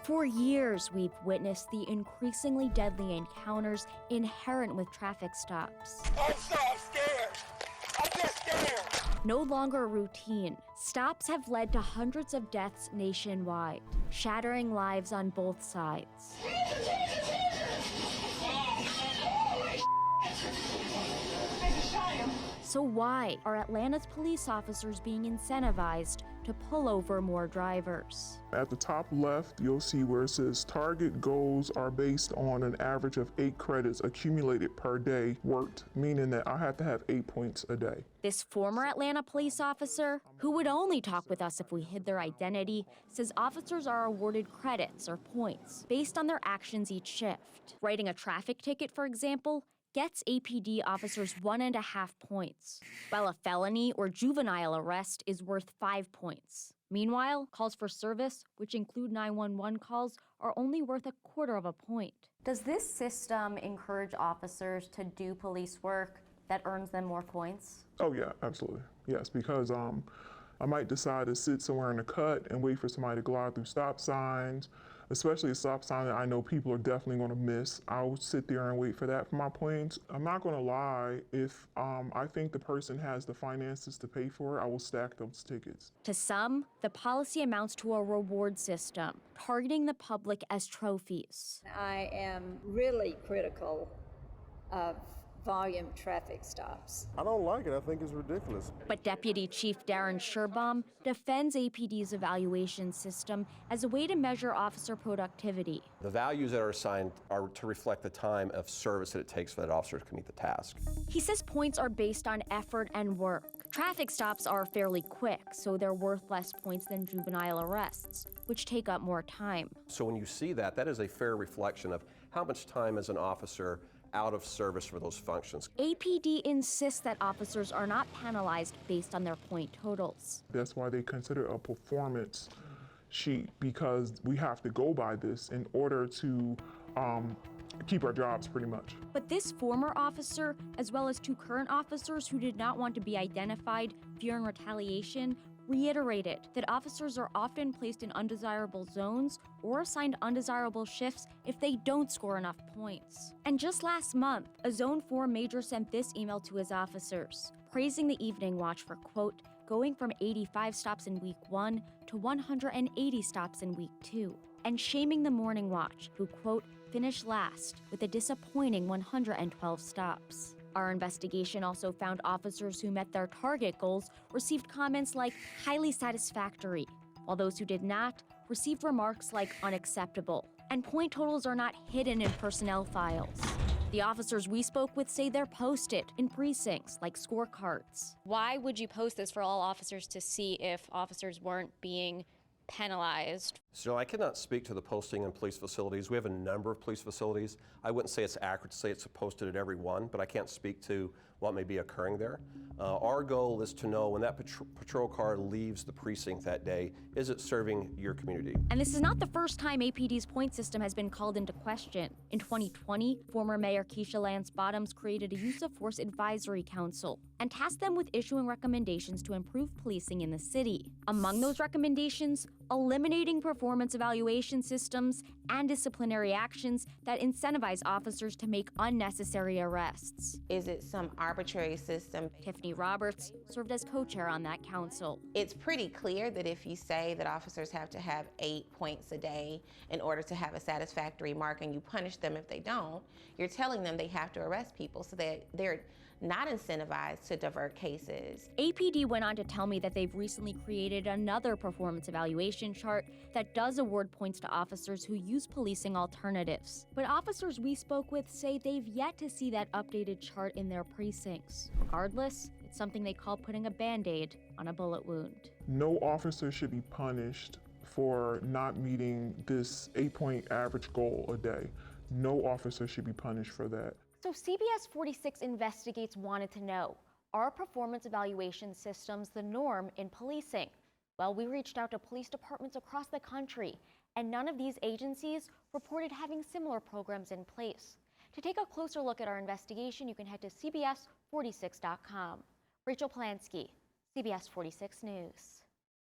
For years, we've witnessed the increasingly deadly encounters inherent with traffic stops. I'm scared. I'm just scared. No longer routine, stops have led to hundreds of deaths nationwide, shattering lives on both sides. So why are Atlanta's police officers being incentivized to pull over more drivers? At the top left, you'll see where it says target goals are based on an average of 8 credits accumulated per day worked, meaning that I have to have 8 points a day. This former Atlanta police officer, who would only talk with us if we hid their identity, says officers are awarded credits or points based on their actions each shift. Writing a traffic ticket, for example, gets APD officers 1.5 points, while a felony or juvenile arrest is worth 5 points. Meanwhile, calls for service, which include 911 calls, are only worth 1/4 point. Does this system encourage officers to do police work that earns them more points? Oh yeah, absolutely. Yes, because I might decide to sit somewhere in the cut and wait for somebody to glide through stop signs, especially a stop sign that I know people are definitely going to miss. I'll sit there and wait for that for my points. I'm not going to lie, if I think the person has the finances to pay for it, I will stack those tickets. To some, the policy amounts to a reward system, targeting the public as trophies. I am really critical of volume traffic stops. I don't like it. I think it's ridiculous. But Deputy Chief Darren Sherbaum defends APD's evaluation system as a way to measure officer productivity. The values that are assigned are to reflect the time of service that it takes for that officer to complete the task. He says points are based on effort and work. Traffic stops are fairly quick, so they're worth less points than juvenile arrests, which take up more time. So when you see that, that is a fair reflection of how much time is an officer out of service for those functions. APD insists that officers are not penalized based on their point totals. That's why they consider a performance sheet, because we have to go by this in order to keep our jobs pretty much. But this former officer, as well as 2 current officers who did not want to be identified fearing retaliation, reiterated that officers are often placed in undesirable zones or assigned undesirable shifts if they don't score enough points. And just last month, a Zone 4 major sent this email to his officers, praising the evening watch for, quote, going from 85 stops in week 1 to 180 stops in week 2, and shaming the morning watch, who, quote, finished last with a disappointing 112 stops. Our investigation also found officers who met their target goals received comments like highly satisfactory, while those who did not received remarks like unacceptable. And point totals are not hidden in personnel files. The officers we spoke with say they're posted in precincts like scorecards. Why would you post this for all officers to see if officers weren't being penalized? So I cannot speak to the posting in police facilities. We have a number of police facilities. I wouldn't say it's accurate to say it's posted at every one, but I can't speak to what may be occurring there. Our goal is to know when that patrol car leaves the precinct that day, is it serving your community? And this is not the first time APD's point system has been called into question. In 2020, former Mayor Keisha Lance Bottoms created a Use of Force Advisory Council and tasked them with issuing recommendations to improve policing in the city. Among those recommendations, eliminating performance evaluation systems and disciplinary actions that incentivize officers to make unnecessary arrests. Is it some arbitrary system? Tiffany Roberts served as co-chair on that council. It's pretty clear that if you say that officers have to have 8 points a day in order to have a satisfactory mark and you punish them if they don't, you're telling them they have to arrest people so that they're not incentivized to divert cases. APD went on to tell me that they've recently created another performance evaluation chart that does award points to officers who use policing alternatives. But officers we spoke with say they've yet to see that updated chart in their precincts. Regardless, it's something they call putting a Band-Aid on a bullet wound. No officer should be punished for not meeting this 8-point average goal a day. No officer should be punished for that. So CBS 46 Investigates wanted to know, are performance evaluation systems the norm in policing? Well, we reached out to police departments across the country, and none of these agencies reported having similar programs in place. To take a closer look at our investigation, you can head to CBS46.com. Rachel Polanski, CBS 46 News.